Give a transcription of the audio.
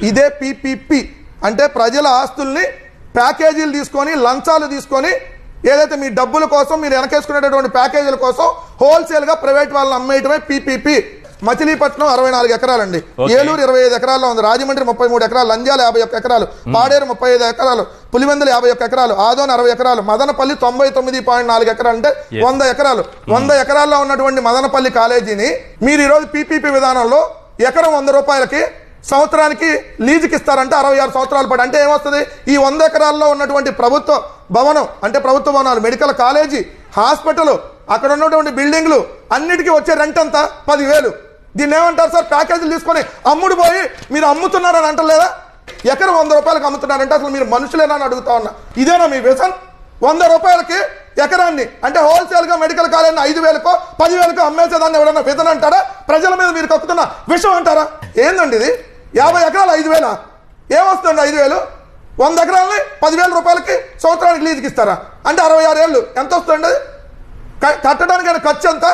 ఇదే పీపీపీ అంటే ప్రజల ఆస్తుల్ని ప్యాకేజీలు తీసుకొని లంచాలు తీసుకొని ఏదైతే మీ డబ్బుల కోసం మీరు వెనకేసుకునేటటువంటి ప్యాకేజీల కోసం హోల్సేల్ గా ప్రైవేట్ వాళ్ళని అమ్మేయటమే పీపీపీ. మచిలీపట్నం 64 ఎకరాలండి, ఏలూరు 25 ఎకరాల్లో ఉంది, రాజమండ్రి 33 ఎకరాలు, నంద్యాల 51 ఎకరాలు, పాడేరు 35 ఎకరాలు, పులివెందులు 50 ఎకరాలు, ఆదోన్ 60 ఎకరాలు, మదనపల్లి 99.4 ఎకరాలు అంటే 100 ఎకరాలు. 100 ఎకరాల్లో ఉన్నటువంటి మదనపల్లి కాలేజీని మీరు ఈరోజు పీపీపీ విధానంలో ఎకరం 100 రూపాయలకి సంవత్సరానికి లీజుకి ఇస్తారంటే 66 సంవత్సరాలు పడి అంటే ఏమొస్తుంది? ఈ 100 ఎకరాల్లో ఉన్నటువంటి ప్రభుత్వ భవనం అంటే ప్రభుత్వ భవనాలు, మెడికల్ కాలేజీ, హాస్పిటల్, అక్కడ ఉన్నటువంటి బిల్డింగ్లు అన్నిటికీ వచ్చే రెంట్ అంతా 10,000. దీన్ని ఏమంటారు సార్? ప్యాకేజీలు తీసుకొని అమ్ముడు పోయి మీరు అమ్ముతున్నారని అంటలేదా? ఎకరం 100 రూపాయలకు అమ్ముతున్నారంటే అసలు మీరు మనుషులేనా అని అడుగుతా ఉన్నా. ఇదేనా మీ విజన్? 100 రూపాయలకి ఎకరాన్ని అంటే హోల్సేల్ గా మెడికల్ కాలేజీని 5,000కో 10,000కో అమ్మేసేదాన్ని ఎవడన్నా విజన్ అంటారా? ప్రజల మీద మీరు కక్కుతున్న విషయం అంటారా? ఏందండి ఇది? 50 ఎకరాలు 5,000 ఏమొస్తుంది? 5,000 100 ఎకరాలని 10,000 రూపాయలకి సంవత్సరానికి లీజుకి ఇస్తారా? అంటే 66 ఏళ్ళు ఎంత వస్తుంది? కట్టడానికి ఖర్చు ఎంత?